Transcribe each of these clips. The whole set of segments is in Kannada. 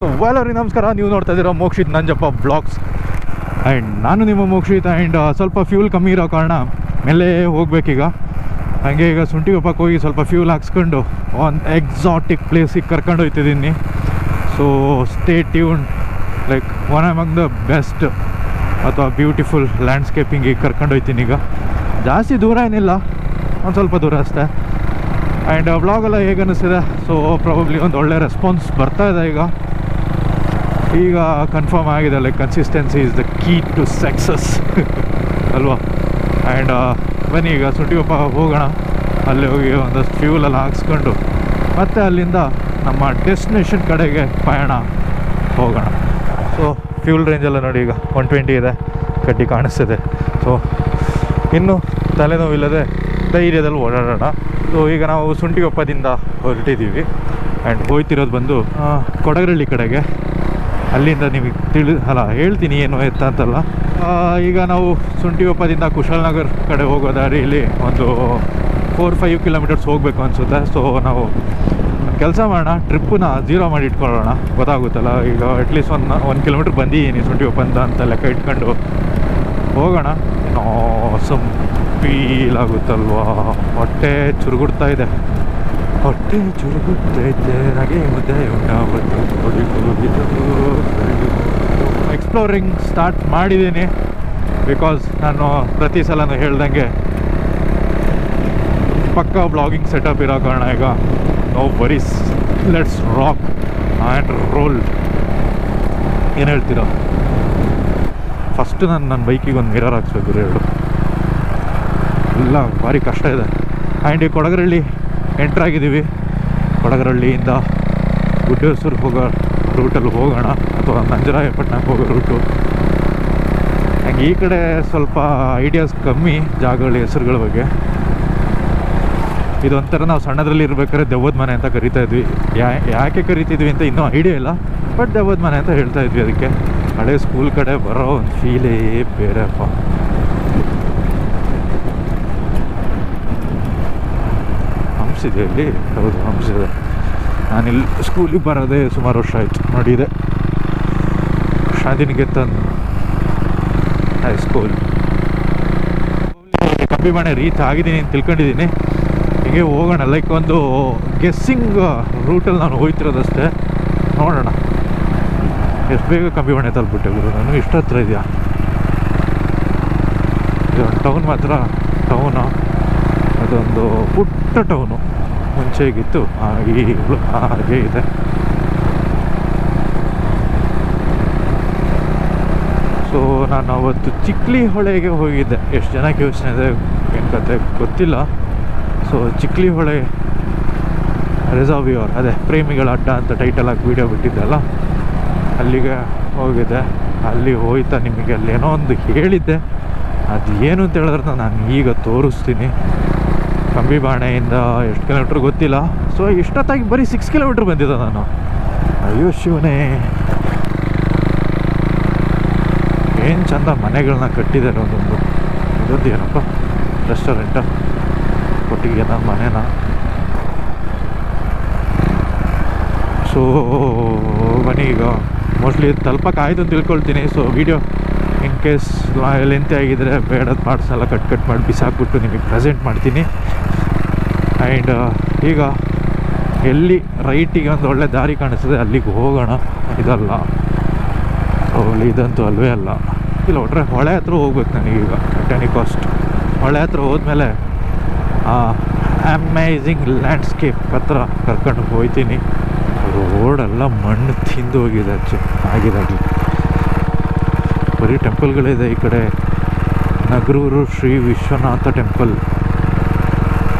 ಎಲ್ಲರಿಗೂ ನಮಸ್ಕಾರ. ನೀವು ನೋಡ್ತಾ ಇದ್ದೀರಾ ಮೋಕ್ಷಿತ್ ನಂಜಪ್ಪ ಬ್ಲಾಗ್ಸ್. ಆ್ಯಂಡ್ ನಾನು ನಿಮ್ಮ ಮೋಕ್ಷಿತ್. ಆ್ಯಂಡ್ ಸ್ವಲ್ಪ ಫ್ಯೂಲ್ ಕಮ್ಮಿ ಇರೋ ಕಾರಣ ಮೇಲೆ ಹೋಗ್ಬೇಕೀಗ. ಹಾಗೆ ಈಗ ಸುಂಟಿಗೊಪ್ಪಕ್ಕೆ ಹೋಗಿ ಸ್ವಲ್ಪ ಫ್ಯೂಲ್ ಹಾಕ್ಸ್ಕೊಂಡು ಒಂದು ಎಕ್ಸಾಟಿಕ್ ಪ್ಲೇಸಿಗೆ ಕರ್ಕೊಂಡು ಹೋಗ್ತಿದ್ದೀನಿ. So stay tune. Like one among the best ಅಥವಾ ಬ್ಯೂಟಿಫುಲ್ ಲ್ಯಾಂಡ್ಸ್ಕೇಪಿಂಗಿಗೆ ಕರ್ಕೊಂಡು ಹೋಗ್ತೀನಿ. ಈಗ ಜಾಸ್ತಿ ದೂರ ಏನಿಲ್ಲ, ಒಂದು ಸ್ವಲ್ಪ ದೂರ ಅಷ್ಟೇ. ಆ್ಯಂಡ್ ವ್ಲಾಗೆಲ್ಲ ಹೇಗೆ ಅನ್ನಿಸ್ತಿದೆ? ಸೊ ಪ್ರಾಬಬ್ಲಿ ಒಂದು ಒಳ್ಳೆ ರೆಸ್ಪಾನ್ಸ್ ಬರ್ತಾ ಇದೆ. ಈಗ ಕನ್ಫರ್ಮ್ ಆಗಿದೆ, like consistency is the key to success ಅಲ್ವಾ? ಆ್ಯಂಡ್ ಬನ್ನಿ ಈಗ ಸುಂಟಿಗೊಪ್ಪ ಹೋಗೋಣ. ಅಲ್ಲಿ ಹೋಗಿ ಒಂದಷ್ಟು ಫ್ಯೂಲೆಲ್ಲ ಹಾಕ್ಸ್ಕೊಂಡು ಮತ್ತು ಅಲ್ಲಿಂದ ನಮ್ಮ ಡೆಸ್ಟಿನೇಷನ್ ಕಡೆಗೆ ಪಯಣ ಹೋಗೋಣ. ಸೊ ಫ್ಯೂಲ್ ರೇಂಜೆಲ್ಲ ನೋಡಿ, ಈಗ 120 ಇದೆ, ಕಡ್ಡಿ ಕಾಣಿಸ್ತಿದೆ. ಸೊ ಇನ್ನೂ ತಲೆನೋವಿಲ್ಲದೆ ಧೈರ್ಯದಲ್ಲಿ ಓಡಾಡೋಣ. ಸೊ ಈಗ ನಾವು ಸುಂಟಿಗೊಪ್ಪದಿಂದ ಹೊರಟಿದ್ದೀವಿ. ಆ್ಯಂಡ್ ಹೋಗ್ತಿರೋದು ಬಂದು ಕೊಡಗರಳ್ಳಿ ಕಡೆಗೆ. ಅಲ್ಲಿಂದ ನಿಮಗೆ ಹೇಳ್ತೀನಿ ಏನು ಎತ್ತ ಅಂತಲ್ಲ. ಈಗ ನಾವು ಸುಂಟಿಗೊಪ್ಪದಿಂದ ಕುಶಾಲನಗರ್ ಕಡೆ ಹೋಗೋ ದಾರಿಯಲ್ಲಿ ಒಂದು 4-5 ಕಿಲೋಮೀಟರ್ಸ್ ಹೋಗಬೇಕು ಅನಿಸುತ್ತೆ. ಸೊ ನಾವು ಕೆಲಸ ಮಾಡೋಣ, ಟ್ರಿಪ್ಪನ್ನ 0 ಮಾಡಿ ಇಟ್ಕೊಳ್ಳೋಣ, ಗೊತ್ತಾಗುತ್ತಲ್ಲ. ಈಗ ಅಟ್ಲೀಸ್ಟ್ 1 ಕಿಲೋಮೀಟ್ರ್ ಬಂದಿದ್ದೀನಿ ಸುಂಟಿಗೊಪ್ಪಂತ ಅಂತ ಲೆಕ್ಕ ಇಟ್ಕೊಂಡು ಹೋಗೋಣ. ಸಮ್ ಫೀಲ್ ಆಗುತ್ತಲ್ವಾ? ಹೊಟ್ಟೆ ಚುರುಗುಡ್ತಾ ಇದೆ, ಹೊಟ್ಟೆ ಚುರುಗುತ್ತೈತೆ, ಹಾಗೆ ಮುದ್ದೆ ಎಕ್ಸ್ಪ್ಲೋರಿಂಗ್ ಸ್ಟಾರ್ಟ್ ಮಾಡಿದ್ದೀನಿ. ಬಿಕಾಸ್ ನಾನು ಪ್ರತಿ ಸಲನೂ ಹೇಳ್ದಂಗೆ ಪಕ್ಕಾ ಬ್ಲಾಗಿಂಗ್ ಸೆಟಪ್ ಇರೋ ಕಾರಣ ಈಗ no worries, let's rock and roll. ಏನು ಹೇಳ್ತೀರಾ? ಫಸ್ಟು ನನ್ನ ಬೈಕಿಗೆ ಒಂದು ಮಿರರ್ ಹಾಕ್ಸ್ಬೇಕು, 2 ಎಲ್ಲ ಭಾರಿ ಕಷ್ಟ ಇದೆ. ಆ್ಯಂಡ್ ಈ ಕೊಡಗರಳ್ಳಿ ಎಂಟ್ರಾಗಿದ್ದೀವಿ. ಕೊಡಗರಳ್ಳಿಯಿಂದ ಗುಡ್ಡೇಶ್ವರಕ್ಕೆ ಹೋಗೋ ರೂಟಲ್ಲಿ ಹೋಗೋಣ, ಅಥವಾ ನಂಜರಾಯಪಟ್ಟಣಕ್ಕೆ ಹೋಗೋ ರೂಟು. ಹಂಗೆ ಈ ಕಡೆ ಸ್ವಲ್ಪ ಐಡಿಯಾಸ್ ಕಮ್ಮಿ ಜಾಗಗಳ ಹೆಸರುಗಳ ಬಗ್ಗೆ. ಇದೊಂಥರ ನಾವು ಸಣ್ಣದ್ರಲ್ಲಿ ಇರ್ಬೇಕಾದ್ರೆ ದೆವ್ವದ ಮನೆ ಅಂತ ಕರಿತಾ ಇದ್ವಿ. ಯಾಕೆ ಕರಿತಿದ್ವಿ ಅಂತ ಇನ್ನೂ ಐಡಿಯಾ ಇಲ್ಲ, ಬಟ್ ದೆವ್ವದ ಮನೆ ಅಂತ ಹೇಳ್ತಾ ಇದ್ವಿ. ಅದಕ್ಕೆ ಹಳೆ ಸ್ಕೂಲ್ ಕಡೆ ಬರೋ ಒಂದು ಫೀಲೇ ಬೇರೆಪ್ಪ. ಹಂಸಿದೆ ಇಲ್ಲಿ, ಹೌದು ಹಂಸಿದೆ. ನಾನಿಲ್ಲಿ ಸ್ಕೂಲಿಗೆ ಬರೋದೇ ಸುಮಾರು ವರ್ಷ ಆಯಿತು ನೋಡಿ. ಇದೆ ಶಾಂತಿನಿಕೇತನ್ ಹೈಸ್ಕೂಲ್. ಕಂಬಿಮಣೆ ರೀಚ್ ಆಗಿದ್ದೀನಿ ಅಂತ ತಿಳ್ಕೊಂಡಿದ್ದೀನಿ. ಹೀಗೆ ಹೋಗೋಣ, ಲೈಕ್ ಒಂದು ಗೆಸ್ಸಿಂಗ್ ರೂಟಲ್ಲಿ ನಾನು ಹೋಗ್ತಿರೋದಷ್ಟೇ. ನೋಡೋಣ ಎಷ್ಟು ಬೇಗ ಕಂಬಿಮಣೆ ತಲುಪಿಟ್ಟೆ ಗುರು. ನಾನು ಇಷ್ಟ ಹತ್ರ ಇದೆಯಾ ಇದೊಂದು ಟೌನ್? ಮಾತ್ರ ಟೌನು ಅದೊಂದು ಪುಟ್ಟ ಟೌನು. ಮುಂಚೆ ಹೇಗಿತ್ತು ಈಗಲೂ ಹಾಗೆ ಇದೆ. ಸೊ ನಾನು ಅವತ್ತು ಚಿಕ್ಲಿ ಹೊಳೆಗೆ ಹೋಗಿದ್ದೆ. ಎಷ್ಟು ಜನಕ್ಕೆ ಯೋಚನೆ ಇದೆ ಏನು ಕತೆ ಗೊತ್ತಿಲ್ಲ. ಸೊ ಚಿಕ್ಲಿ ಹೊಳೆ ರಿಸರ್ವಿಯರ್, ಅದೇ ಪ್ರೇಮಿಗಳ ಅಡ್ಡ ಅಂತ ಟೈಟಲ್ ಆಗಿ ವೀಡಿಯೋ ಬಿಟ್ಟಿದ್ದೆಲ್ಲ, ಅಲ್ಲಿಗೆ ಹೋಗಿದ್ದೆ. ಅಲ್ಲಿ ಹೋಯ್ತಾ ನಿಮಗೆ ಅಲ್ಲೇನೋ ಒಂದು ಹೇಳಿದ್ದೆ, ಅದು ಏನು ಅಂತ ಹೇಳಿದ್ರೆ ನಾನು ಈಗ ತೋರಿಸ್ತೀನಿ. ಕಂಬಿಬಾಣೆಯಿಂದ ಎಷ್ಟು ಕಿಲೋಮೀಟ್ರ್ ಗೊತ್ತಿಲ್ಲ. ಸೊ ಇಷ್ಟೊತ್ತಾಗಿ ಬರೀ 6 ಕಿಲೋಮೀಟ್ರ್ ಬಂದಿದ್ದೆ ನಾನು. ಅಯ್ಯೋ ಶಿವನೇ, ಏನು ಚಂದ ಮನೆಗಳನ್ನ ಕಟ್ಟಿದ್ದಾರೆ ಒಂದೊಂದು. ಇದೊಂದು ಏನಪ್ಪ ರೆಸ್ಟೋರೆಂಟ, ಕೊಟ್ಟಿಗೆ ನಮ್ಮ ಮನೇನ. ಸೊ ಬನ್ನಿ ಈಗ ಮೋಸ್ಟ್ಲಿ ತಲುಪಕ್ಕೆ ಆಯಿತು ಅಂತ ತಿಳ್ಕೊಳ್ತೀನಿ. So video in case length ಆಗಿದ್ರೆ ಬೇಡದ ಪಾರ್ಟ್ಸ್ ಎಲ್ಲ ಕಟ್ ಮಾಡಿ ಬಿಸಾಕ್ಬಿಟ್ಟು ನಿಮಗೆ ಪ್ರೆಸೆಂಟ್ ಮಾಡ್ತೀನಿ. ಆ್ಯಂಡ್ ಈಗ ಎಲ್ಲಿ ರೈಟಿಗೆ ಒಂದು ಒಳ್ಳೆ ದಾರಿ ಕಾಣಿಸ್ತದೆ ಅಲ್ಲಿಗೆ ಹೋಗೋಣ. ಇದಲ್ಲ ಹೋಗಲಿ, ಇದಂತೂ ಅಲ್ವೇ ಅಲ್ಲ. ಇಲ್ಲ ಒಟ್ರೆ ಹೊಳೆ ಹತ್ರ ಹೋಗ್ಬೇಕು ನನಗೀಗ. ಟೆನಿಕಾಸ್ಟ್ ಹೊಳೆ ಹತ್ರ ಹೋದ್ಮೇಲೆ ಅಮೇಝಿಂಗ್ ಲ್ಯಾಂಡ್ಸ್ಕೇಪ್ ಹತ್ರ ಕರ್ಕೊಂಡು ಹೋಗ್ತೀನಿ. ರೋಡೆಲ್ಲ ಮಣ್ಣು ತಿಂದು ಹೋಗಿದೆ ಆಗಿದಾಗಲಿ. ಬರೀ ಟೆಂಪಲ್ಗಳಿದೆ ಈ ಕಡೆ. ನಗರೂರು ಶ್ರೀ ವಿಶ್ವನಾಥ ಟೆಂಪಲ್,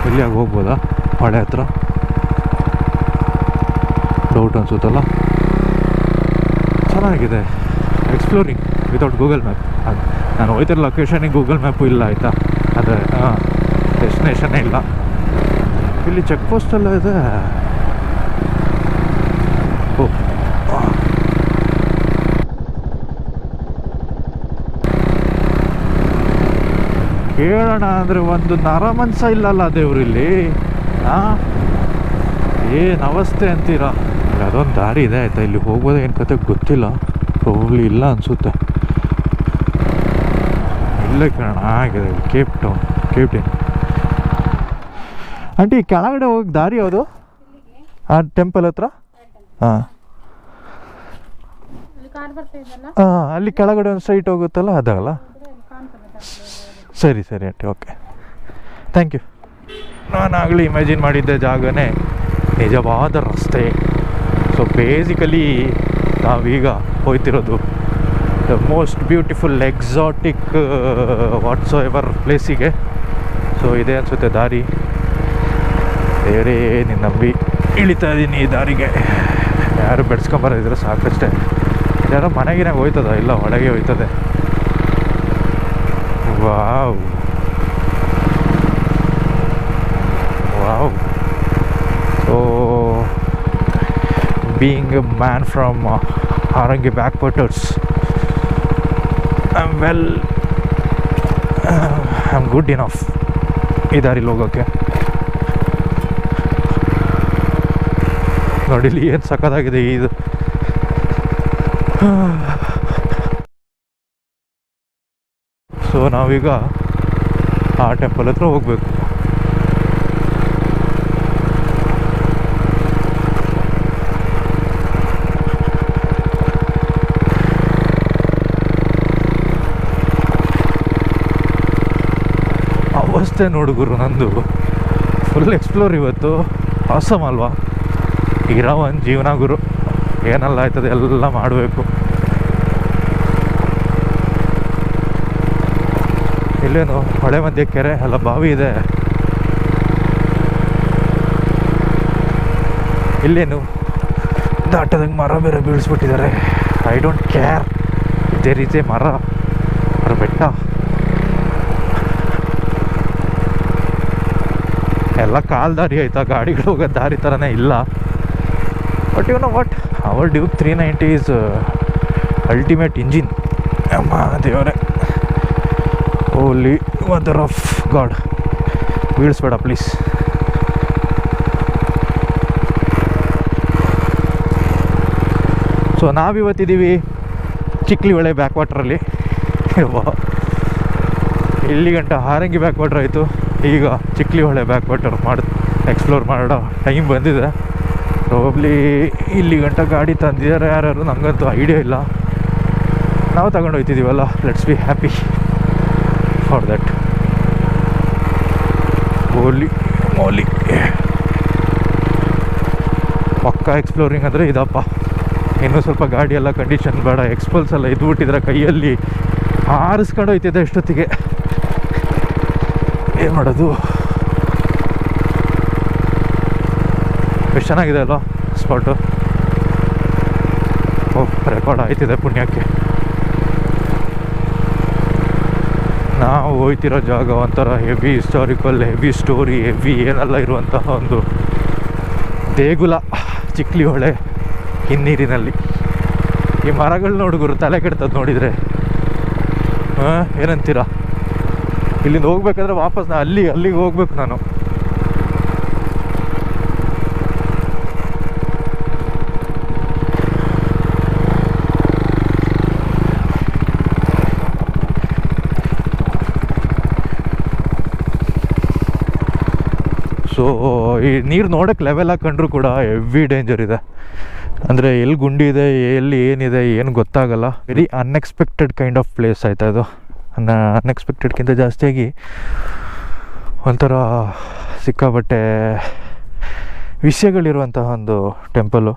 ಇಲ್ಲಿ ಆಗಿ ಹೋಗ್ಬೋದಾ ಹೊಳೆ ಹತ್ರ? ಡೌಟ್ ಅನಿಸುತ್ತಲ್ಲ. ಚೆನ್ನಾಗಿದೆ ಎಕ್ಸ್ಪ್ಲೋರಿಂಗ್ ವಿತೌಟ್ ಗೂಗಲ್ ಮ್ಯಾಪ್. ಅದು ನಾನು ಹೋಯ್ತಿರೋ ಲೊಕೇಶನಿಗೆ ಗೂಗಲ್ ಮ್ಯಾಪು ಇಲ್ಲ, ಆಯಿತಾ? ಅದೇ ಡೆಸ್ಟಿನೇಷನ್ನೇ ಇಲ್ಲ. ಇಲ್ಲಿ ಚೆಕ್ ಪೋಸ್ಟೆಲ್ಲ ಇದೆ. ಕೇಳೋಣ ಅಂದರೆ ಒಂದು ನರಮನ್ಸ ಇಲ್ಲಲ್ಲ ದೇವ್ರಲ್ಲಿ. ಏನು ಅವಸ್ಥೆ ಅಂತೀರಾ? ಅದೊಂದು ದಾರಿ ಇದೆ ಆಯಿತಾ, ಇಲ್ಲಿ ಹೋಗ್ಬೋದು ಏನು ಕತೆ ಗೊತ್ತಿಲ್ಲ, ಪ್ರಾಬಬ್ಲಿ ಇಲ್ಲ ಅನಿಸುತ್ತೆ. ಇಲ್ಲೇ ಕಾರಣ ಆಗಿದೆ ಕೇಪ್ ಟೌನ್. ಆಂಟಿ ಕೆಳಗಡೆ ಹೋಗಿ ದಾರಿ ಯಾವುದು? ಆ ಟೆಂಪಲ್ ಹತ್ರ? ಹಾಂ ಹಾಂ, ಅಲ್ಲಿ ಕೆಳಗಡೆ ಒಂದು ಸ್ಟ್ರೈಟ್ ಹೋಗುತ್ತಲ್ಲ ಅದಲ್ಲ? ಸರಿ ಆಂಟಿ, ಓಕೆ, ಥ್ಯಾಂಕ್ ಯು. ನಾನಾಗಲಿ ಇಮ್ಯಾಜಿನ್ ಮಾಡಿದ್ದ ಜಾಗನೇ ನಿಜವಾದ ರಸ್ತೆ. ಸೊ ಬೇಸಿಕಲಿ ನಾವೀಗ ಹೋಗ್ತಿರೋದು the most beautiful exotic whatsoever ಪ್ಲೇಸಿಗೆ. ಸೊ ಇದೇ ಅನಿಸುತ್ತೆ ದಾರಿ. ಬೇರೆ ನಿನ್ನ ನಂಬಿ ಇಳಿತಾ ಇದ್ದೀನಿ ಈ ದಾರಿಗೆ. ಯಾರು ಬೆಳೆಸ್ಕೊಂಬರೋದಿದ್ರೆ ಸಾಕಷ್ಟೇ. ಯಾರೋ ಮನೆಗಿನಾಗ ಹೋಯ್ತದ? ಇಲ್ಲ, ಒಳಗೆ ಹೋಯ್ತದೆ. Wow so being a man from Harangi backwaters, I am good enough ಈ ದಾರಿಲಿ ಹೋಗೋಕ್ಕೆ. ನೋಡಿಲಿ ಏನು ಸಖತ್ತಾಗಿದೆ ಇದು. ಸೊ ನಾವೀಗ ಆ ಟೆಂಪಲ್ ಹತ್ರ ಹೋಗಬೇಕು. ಅವಸ್ಥೆ ನೋಡು ಗುರು ನಂದು, ಫುಲ್ ಎಕ್ಸ್ಪ್ಲೋರ್ ಇವತ್ತು. ಆಸಮ್ ಅಲ್ವಾ? ಇರೋ ಒಂದು ಜೀವನ ಗುರು, ಏನೆಲ್ಲ ಆಯ್ತದೆ ಎಲ್ಲ ಮಾಡಬೇಕು. ಇಲ್ಲೇನು ಹೊಳೆ ಮಧ್ಯೆ ಕೆರೆ ಅಲ್ಲ, ಬಾವಿ ಇದೆ. ಇಲ್ಲೇನು ದಾಟದಂಗೆ ಮರ ಬೇರೆ ಬೀಳಿಸ್ಬಿಟ್ಟಿದ್ದಾರೆ. ಐ ಡೋಂಟ್ ಕೇರ್, ಇದೇ ರೀತಿ ಮರ ಬೆಟ್ಟ ಎಲ್ಲ ಕಾಲ್ ದಾರಿ ಆಯ್ತಾ, ಗಾಡಿಗಳು ಹೋಗೋ ದಾರಿ ಥರನೇ ಇಲ್ಲ. But you know what, our Duke 390 is ultimate engine. ಅಮ್ಮ ದೇವರೇ, ಓಲಿ ಮದರ್ ಆಫ್ ಗಾಡ್, ಬೀಳಿಸ್ಬೇಡ ಪ್ಲೀಸ್. ಸೊ ನಾವಿವತ್ತಿದ್ದೀವಿ ಚಿಕ್ಲಿ ಹೊಳೆ ಬ್ಯಾಕ್ ವಾಟ್ರಲ್ಲಿ. ಇಲ್ಲಿ ಗಂಟ ಹಾರಂಗಿ ಬ್ಯಾಕ್ ವಾಟರ್ ಆಯಿತು, ಈಗ ಚಿಕ್ಲಿ ಹೊಳೆ ಬ್ಯಾಕ್ ವಾಟರ್ ಎಕ್ಸ್ಪ್ಲೋರ್ ಮಾಡೋ ಟೈಮ್ ಬಂದಿದೆ. ಪ್ರಾಬಬ್ಲಿ ಇಲ್ಲಿ ಗಂಟ ಗಾಡಿ ತಂದಿದ್ದಾರೆ ಯಾರು, ನನಗಂತೂ ಐಡಿಯಾ ಇಲ್ಲ. ನಾವು ತಗೊಂಡು ಹೋಗ್ತಿದ್ದೀವಲ್ಲ, let's be happy for that. ಮೋಲಿ ಪಕ್ಕಾ ಎಕ್ಸ್ಪ್ಲೋರಿಂಗ್ ಅಂದರೆ ಇದಪ್ಪ. ಇನ್ನೂ ಸ್ವಲ್ಪ ಗಾಡಿ ಎಲ್ಲ ಕಂಡೀಷನ್ ಬೇಡ, ಎಕ್ಸ್ಪಲ್ಸ್ ಎಲ್ಲ ಇದ್ಬಿಟ್ಟಿದ್ರೆ ಕೈಯಲ್ಲಿ ಹಾರಿಸ್ಕೊಂಡು ಹೋಯ್ತಿದ್ದೆ ಎಷ್ಟೊತ್ತಿಗೆ. ಏನು ಮಾಡೋದು? ಎಷ್ಟು ಚೆನ್ನಾಗಿದೆ ಅಲ್ವಾ ಸ್ಪಾಟು. ರೆಕಾರ್ಡ್ ಆಯ್ತಿದೆ ಪುಣ್ಯಕ್ಕೆ. ನಾವು ಹೋಯ್ತಿರೋ ಜಾಗ ಒಂಥರ heavy historical, heavy story, heavy ಏನೆಲ್ಲ ಇರುವಂತಹ ಒಂದು ದೇಗುಲ ಚಿಕ್ಲಿ ಹೊಳೆ ಹಿನ್ನೀರಿನಲ್ಲಿ. ಈ ಮರಗಳು ನೋಡುಗರು ತಲೆ ಕೆಡ್ತದೆ ನೋಡಿದರೆ. ಏನಂತೀರಾ? ಇಲ್ಲಿಂದ ಹೋಗ್ಬೇಕಾದ್ರೆ ವಾಪಸ್ ಅಲ್ಲಿಗೆ ಹೋಗ್ಬೇಕು ನಾನು. ಸೊ ಈ ನೀರು ನೋಡೋಕ್ಕೆ ಲೆವೆಲ್ ಹಾಕೊಂಡ್ರು ಕೂಡ ಹೆವಿ ಡೇಂಜರ್ ಇದೆ. ಅಂದರೆ ಎಲ್ಲಿ ಗುಂಡಿ ಇದೆ, ಎಲ್ಲಿ ಏನಿದೆ ಏನು ಗೊತ್ತಾಗಲ್ಲ. Very unexpected kind of place ಆಯ್ತಾ ಇದು. ಅನ್ಎಕ್ಸ್ಪೆಕ್ಟೆಡ್ಗಿಂತ ಜಾಸ್ತಿಯಾಗಿ ಒಂಥರ ಸಿಕ್ಕಾಬಟ್ಟೆ ವಿಷಯಗಳಿರುವಂತಹ ಒಂದು ಟೆಂಪಲ್ಲು.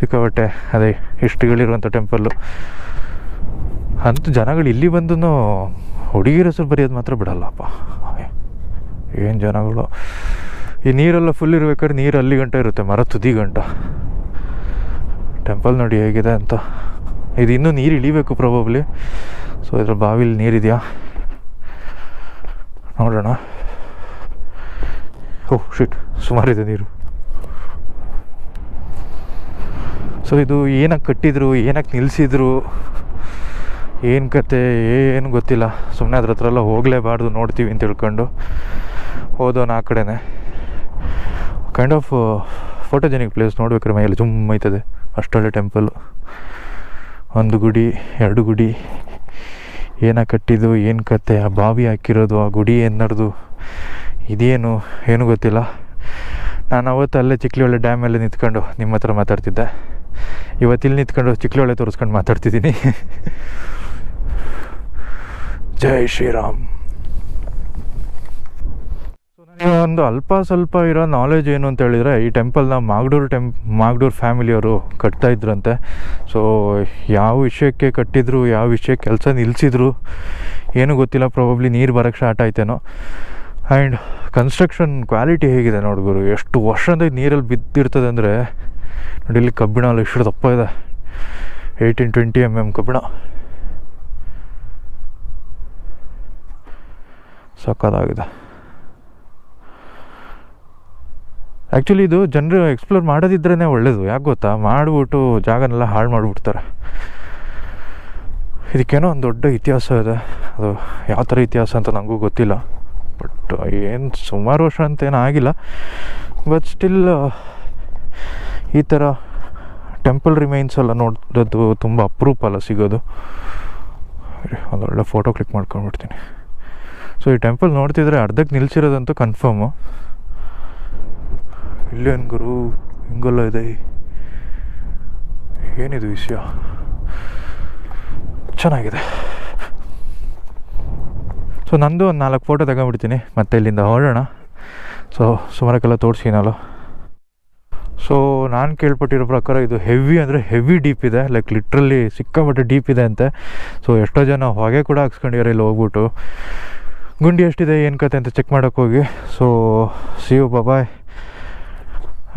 ಸಿಕ್ಕಾಬಟ್ಟೆ ಅದೇ ಹಿಸ್ಟ್ರಿಗಳಿರುವಂಥ ಟೆಂಪಲ್ಲು. ಅಂತೂ ಜನಗಳು ಇಲ್ಲಿ ಬಂದು ಹುಡುಗಿರ ಹೆಸರು ಬರೆಯೋದು ಮಾತ್ರ ಬಿಡಲ್ಲಪ್ಪ. ಏನು ಜನಗಳು! ಈ ನೀರೆಲ್ಲ ಫುಲ್ ಇರ್ಬೇಕಾದ್ರೆ ನೀರು ಅಲ್ಲಿ ಗಂಟ ಇರುತ್ತೆ, ಮರ ತುದಿ ಗಂಟ. ಟೆಂಪಲ್ ನೋಡಿ ಹೇಗಿದೆ ಅಂತ. ಇದು ಇನ್ನೂ ನೀರು ಇಳಿಬೇಕು ಪ್ರಾಬಬ್ಲಿ. ಸೊ ಇದ್ರ ಬಾವಿಲಿ ನೀರಿದೆಯಾ ನೋಡೋಣ. ಓಹ್ ಶಿಟ್, ಸುಮಾರಿದೆ ನೀರು. ಸೊ ಇದು ಏನಕ್ಕೆ ಕಟ್ಟಿದ್ರು, ಏನಕ್ಕೆ ನಿಲ್ಲಿಸಿದ್ರು, ಏನು ಕತೆ ಏನು ಗೊತ್ತಿಲ್ಲ. ಸುಮ್ಮನೆ ಅದ್ರ ಹತ್ರ ಎಲ್ಲ ಹೋಗಲೇಬಾರ್ದು, ನೋಡ್ತೀವಿ ಅಂತ ತಿಳ್ಕೊಂಡು. ಹೋದವನು ಆ ಕಡೆನೇ. Kind of photogenic place. ನೋಡ್ಬೇಕಾರೆ ಮೈಯಲ್ಲಿ ಜುಮ್ ಐತದೆ, ಅಷ್ಟೊಳ್ಳೆ ಟೆಂಪಲ್ಲು. ಒಂದು ಗುಡಿ, 2 ಗುಡಿ, ಏನ ಕಟ್ಟಿದ್ದು, ಏನು ಕತೆ, ಆ ಬಾವಿ ಹಾಕಿರೋದು, ಆ ಗುಡಿ ಏನು ನಡೆದು, ಇದೇನು ಏನೂ ಗೊತ್ತಿಲ್ಲ. ನಾನು ಅವತ್ತು ಅಲ್ಲೇ ಚಿಕ್ಲಿಹೊಳೆ ಡ್ಯಾಮಲ್ಲಿ ನಿಂತ್ಕೊಂಡು ನಿಮ್ಮ ಹತ್ರ ಮಾತಾಡ್ತಿದ್ದೆ. ಇವತ್ತಿಲ್ಲಿ ನಿಂತ್ಕೊಂಡು ಚಿಕ್ಲಿಹೊಳೆ ತೋರಿಸ್ಕೊಂಡು ಮಾತಾಡ್ತಿದ್ದೀನಿ. ಜೈ ಶ್ರೀರಾಮ್. ನನಗೆ ಒಂದು ಅಲ್ಪ ಸ್ವಲ್ಪ ಇರೋ ನಾಲೆಜ್ ಏನು ಅಂತ ಹೇಳಿದರೆ, ಈ ಟೆಂಪಲ್ನ ಮಾಗಡೂರು ಫ್ಯಾಮಿಲಿಯವರು ಕಟ್ತಾಯಿದ್ರಂತೆ. ಸೊ ಯಾವ ವಿಷಯಕ್ಕೆ ಕಟ್ಟಿದ್ರು, ಯಾವ ವಿಷಯಕ್ಕೆ ಕೆಲಸ ನಿಲ್ಲಿಸಿದ್ರು ಏನೂ ಗೊತ್ತಿಲ್ಲ. ಪ್ರಾಬಬ್ಲಿ ನೀರು ಬರೋಕ್ಕೆ ಸ್ಟಾರ್ಟ್ ಆಯ್ತೇನೋ. ಆ್ಯಂಡ್ ಕನ್ಸ್ಟ್ರಕ್ಷನ್ ಕ್ವಾಲಿಟಿ ಹೇಗಿದೆ ನೋಡ್ಗುರು. ಎಷ್ಟು ವರ್ಷದಿಂದ ನೀರಲ್ಲಿ ಬಿದ್ದಿರ್ತದೆ ಅಂದರೆ ನೋಡಿ. ಇಲ್ಲಿ ಕಬ್ಬಿಣ ಅಲ್ಲ ಇಷ್ಟು ದಪ್ಪ ಇದೆ, 18-20 mm ಕಬ್ಬಿಣ. ಸಕ್ಕತ್ತಾಗಿದೆ. ಆ್ಯಕ್ಚುಲಿ ಇದು ಜನರು ಎಕ್ಸ್ಪ್ಲೋರ್ ಮಾಡೋದಿದ್ರೇ ಒಳ್ಳೇದು. ಯಾಕೆ ಗೊತ್ತಾ, ಮಾಡಿಬಿಟ್ಟು ಜಾಗನೆಲ್ಲ ಹಾಳು ಮಾಡಿಬಿಡ್ತಾರೆ. ಇದಕ್ಕೇನೋ ಒಂದು ದೊಡ್ಡ ಇತಿಹಾಸ ಇದೆ. ಅದು ಯಾವ ಥರ ಇತಿಹಾಸ ಅಂತ ನನಗೂ ಗೊತ್ತಿಲ್ಲ. ಬಟ್ ಏನು ಸುಮಾರು ವರ್ಷ ಅಂತ ಏನೂ ಆಗಿಲ್ಲ. ಬಟ್ ಸ್ಟಿಲ್ ಈ ಥರ ಟೆಂಪಲ್ ರಿಮೈನ್ಸ್ ಎಲ್ಲ ನೋಡೋದು ತುಂಬ ಅಪರೂಪ ಅಲ್ಲ ಸಿಗೋದು. ಒಂದೊಳ್ಳೆ ಫೋಟೋ ಕ್ಲಿಕ್ ಮಾಡ್ಕೊಂಡ್ಬಿಡ್ತೀನಿ. ಸೊ ಈ ಟೆಂಪಲ್ ನೋಡ್ತಿದ್ರೆ ಅರ್ಧಕ್ಕೆ ನಿಲ್ಸಿರೋದಂತೂ ಕನ್ಫರ್ಮು. ಇಲ್ಲೇನು ಗುರು ಹಿಂಗೆಲ್ಲ ಇದೆ, ಏನಿದು ವಿಷಯ? ಚೆನ್ನಾಗಿದೆ. ಸೊ ನಂದು ಒಂದು 4 ಫೋಟೋ ತಗೊಂಡ್ಬಿಡ್ತೀನಿ, ಮತ್ತು ಇಲ್ಲಿಂದ ಹೊರಡೋಣ. ಸೊ ಸುಮಾರಕ್ಕೆಲ್ಲ ತೋರಿಸಿನಲ್ಲ. ಸೊ ನಾನು ಕೇಳ್ಪಟ್ಟಿರೋ ಪ್ರಕಾರ ಇದು ಹೆವಿ ಅಂದರೆ ಹೆವಿ ಡೀಪ್ ಇದೆ. ಲೈಕ್ ಲಿಟ್ರಲಿ ಸಿಕ್ಕಾಪಟ್ಟೆ ಡೀಪ್ ಇದೆ ಅಂತೆ. ಸೊ ಎಷ್ಟೋ ಜನ ಹೊಗೆ ಕೂಡ ಹಾಕ್ಸ್ಕೊಂಡಿದ್ದಾರೆ ಇಲ್ಲಿ ಹೋಗ್ಬಿಟ್ಟು. ಗುಂಡಿ ಎಷ್ಟಿದೆ ಏನು ಕತೆ ಅಂತ ಚೆಕ್ ಮಾಡೋಕ್ಕೆ ಹೋಗಿ. So see you bye.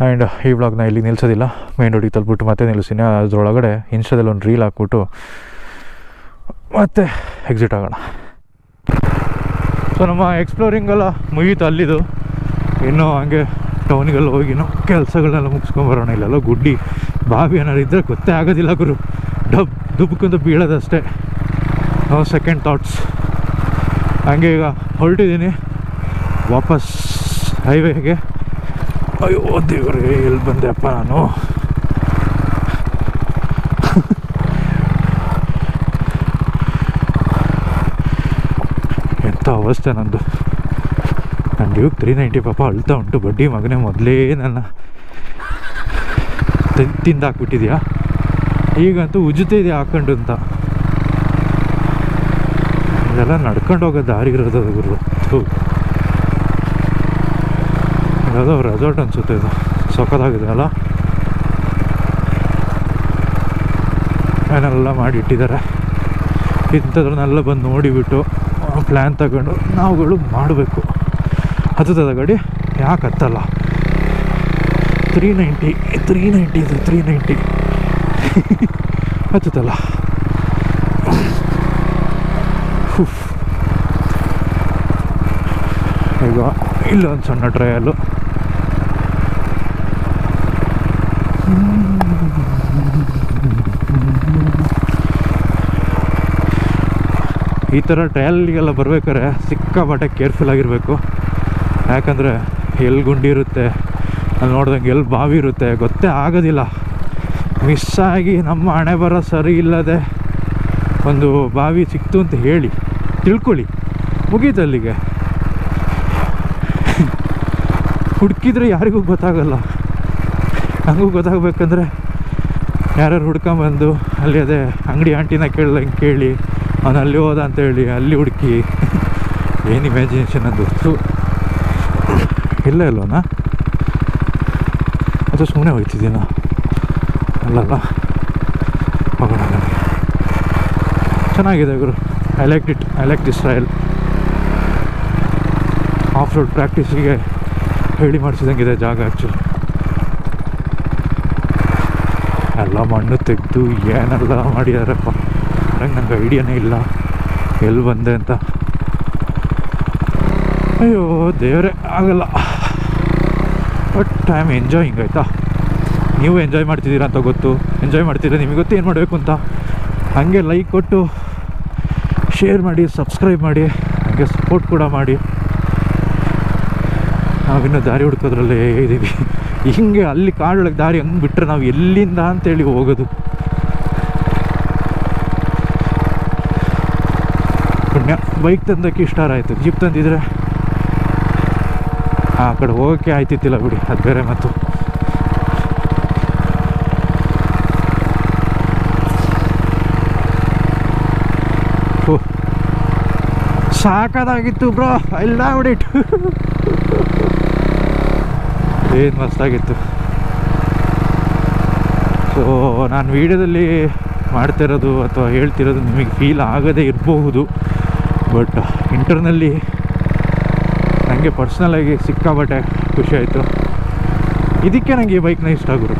And ಈ ವ್ಲಾಗ್ನ ಇಲ್ಲಿ ನಿಲ್ಲಿಸೋದಿಲ್ಲ, ಮೇನ್ ರೋಡಿಗೆ ತಲುಪಿಬಿಟ್ಟು ಮತ್ತೆ ನಿಲ್ಲಿಸ್ತೀನಿ. ಅದರೊಳಗಡೆ ಇನ್ಸ್ಟಾದಲ್ಲಿ ಒಂದು ರೀಲ್ ಹಾಕ್ಬಿಟ್ಟು ಮತ್ತೆ ಎಕ್ಸಿಟ್ ಆಗೋಣ. ಸೊ ನಮ್ಮ ಎಕ್ಸ್ಪ್ಲೋರಿಂಗೆಲ್ಲ ಮುಗೀತು ಅಲ್ಲಿದು. ಇನ್ನೂ ಹಂಗೆ ಟೌನಿಗೆಲ್ಲ ಹೋಗಿನೋ ಕೆಲಸಗಳನ್ನೆಲ್ಲ ಮುಗಿಸ್ಕೊಂಬರೋಣ. ಇಲ್ಲೆಲ್ಲ ಗುಡ್ಡಿ ಬಾವಿ ಏನಾರು ಇದ್ದರೆ ಗೊತ್ತೇ ಆಗೋದಿಲ್ಲ ಗುರು. ದುಬ್ಬಕ್ಕಂತ ಬೀಳೋದಷ್ಟೇ. No second thoughts. ಹಂಗೆ ಈಗ ಹೊರಟಿದ್ದೀನಿ ವಾಪಸ್ ಹೈವೇಗೆ. ಅಯ್ಯೋ ದೇವ್ರೇ, ಎಲ್ಲಿ ಬಂದೆಪ್ಪ ನಾನು. ಎಂಥ ಅವಸ್ಥೆ ನಂದು. ನನ್ನ ಡ್ಯೂಕ್ 390 ಪಾಪ ಅಳ್ತಾ ಉಂಟು. ಬಡ್ಡಿ ಮಗನೇ, ಮೊದಲೇ ನನ್ನ ತಿಂದಾಕ್ಬಿಟ್ಟಿದ್ಯಾ. ಈಗಂತೂ ಉಜ್ತಿದ್ಯಾ ಹಾಕೊಂಡು ಅಂತ. ಇದೆಲ್ಲ ನಡ್ಕೊಂಡು ಹೋಗೋ ದಾರಿ ಇರೋದು ಗುರು. ಯಾವುದೋ ರೆಸಾರ್ಟ್ ಅನಿಸುತ್ತೆ ಇದು. ಸೊಕ್ಕದಾಗಿದೆ ಅಲ್ಲ. ಏನೆಲ್ಲ ಮಾಡಿ ಇಟ್ಟಿದ್ದಾರೆ. ಇಂಥದ್ರನ್ನೆಲ್ಲ ಬಂದು ನೋಡಿಬಿಟ್ಟು ಪ್ಲ್ಯಾನ್ ತಗೊಂಡು ನಾವುಗಳು ಮಾಡಬೇಕು. ಹತ್ತದ ಗಾಡಿ ಯಾಕೆ ಹತ್ತಲ್ಲ? 390 ಇದು 390 ಹತ್ತಲ್ಲ. ಈಗ ಇಲ್ಲೊಂದು ಸಣ್ಣ ಟ್ರಯಲ್ಲು. ಈ ಥರ ಟ್ರಯಲ್ಗೆಲ್ಲ ಬರ್ಬೇಕಾದ್ರೆ ಸಿಕ್ಕಾಪಟ್ಟೆ ಕೇರ್ಫುಲ್ ಆಗಿರಬೇಕು. ಯಾಕಂದರೆ ಎಲ್ಲಿ ಗುಂಡಿ ಇರುತ್ತೆ, ಅಲ್ಲಿ ನೋಡ್ದಂಗೆ ಎಲ್ಲಿ ಬಾವಿ ಇರುತ್ತೆ ಗೊತ್ತೇ ಆಗೋದಿಲ್ಲ. ಮಿಸ್ಸಾಗಿ ನಮ್ಮ ಹಣೆ ಬರೋ ಸರಿ ಇಲ್ಲದೆ ಒಂದು ಬಾವಿ ಸಿಕ್ತು ಅಂತ ಹೇಳಿ ತಿಳ್ಕೊಳ್ಳಿ, ಮುಗೀತು ಅಲ್ಲಿಗೆ. ಹುಡುಕಿದ್ರೆ ಯಾರಿಗೂ ಗೊತ್ತಾಗಲ್ಲ. ನನಗೂ ಗೊತ್ತಾಗಬೇಕಂದ್ರೆ ಯಾರು ಹುಡ್ಕೊಂಬಂದು ಅಲ್ಲಿ ಅದೇ ಅಂಗಡಿ ಆಂಟಿನ ಕೇಳಿ ಅವನು ಅಲ್ಲಿ ಹೋದ ಅಂತೇಳಿ ಅಲ್ಲಿ ಹುಡುಕಿ. ಏನು ಇಮ್ಯಾಜಿನೇಷನ್ ಅದು. ಇಲ್ಲ ಇಲ್ವನಾ ಅದು ಸುಮ್ಮನೆ ಹೋಗ್ತಿದ್ದೀನ ಅಲ್ಲಲ್ಲ. ಹೋಗೋಣ. ಚೆನ್ನಾಗಿದೆ ಗುರು. I like this style. Off road ಪ್ರಾಕ್ಟೀಸಿಗೆ ಹೇಳಿ ಮಾಡಿಸಿದಂಗಿದೆ ಜಾಗ. ಆ್ಯಕ್ಚುಲಿ ಎಲ್ಲ ಮಣ್ಣು ತೆಗೆದು ಏನೆಲ್ಲ ಮಾಡಿದಾರಪ್ಪ. ನಂಗೆ ಐಡಿಯಾನೇ ಇಲ್ಲ ಎಲ್ಲಿ ಬಂದೆ ಅಂತ. ಅಯ್ಯೋ ದೇವರೇ, ಆಗಲ್ಲ. But I am enjoying. ಆಯಿತಾ, ನೀವು ಎಂಜಾಯ್ ಮಾಡ್ತಿದ್ದೀರಾ ಅಂತ ಗೊತ್ತು. ಎಂಜಾಯ್ ಮಾಡ್ತೀರಾ, ನಿಮಗೆ ಗೊತ್ತು ಏನು ಮಾಡಬೇಕು ಅಂತ. ಹಾಗೆ ಲೈಕ್ ಕೊಟ್ಟು ಶೇರ್ ಮಾಡಿ, ಸಬ್ಸ್ಕ್ರೈಬ್ ಮಾಡಿ, ಹಾಗೆ ಸಪೋರ್ಟ್ ಕೂಡ ಮಾಡಿ. ನಾವಿನ್ನೂ ದಾರಿ ಹುಡ್ಕೋದ್ರಲ್ಲೇ ಇದ್ದೀವಿ. ಹಿಂಗೆ ಅಲ್ಲಿ ಕಾಡೊಳಗೆ ದಾರಿ ಹಂಗೆ ಬಿಟ್ಟರೆ ನಾವು ಎಲ್ಲಿಂದ ಅಂತೇಳಿ ಹೋಗೋದು. ಪುಣ್ಯ ಬೈಕ್ ತಂದಕ್ಕೆ ಇಷ್ಟ ಆಯಿತು. ಜೀಪ್ ತಂದಿದ್ರೆ ಆ ಕಡೆ ಹೋಗೋಕ್ಕೆ ಆಯ್ತಿತ್ತಿಲ್ಲ ಬಿಡಿ, ಅದು ಬೇರೆ ಮತ್ತು. ಸಾಕಾಗಿತ್ತು ಬ್ರೋ, ಐ ಲವ್ಡ್ ಇಟ್. ಏನು ಮಸ್ತಾಗಿತ್ತು. ಸೊ ನಾನು ವೀಡಿಯೋದಲ್ಲಿ ಮಾಡ್ತಿರೋದು ಅಥವಾ ಹೇಳ್ತಿರೋದು ನಿಮಗೆ ಫೀಲ್ ಆಗದೇ ಇರಬಹುದು, ಬಟ್ ಇಂಟರ್ನಲ್ಲಿ ನನಗೆ ಪರ್ಸ್ನಲಾಗಿ ಸಿಕ್ಕಾಬಟ್ಟೆ ಖುಷಿ ಆಯಿತು. ಇದಕ್ಕೆ ನನಗೆ ಈ ಬೈಕ್ನ ಇಷ್ಟ ಆಗೋರು.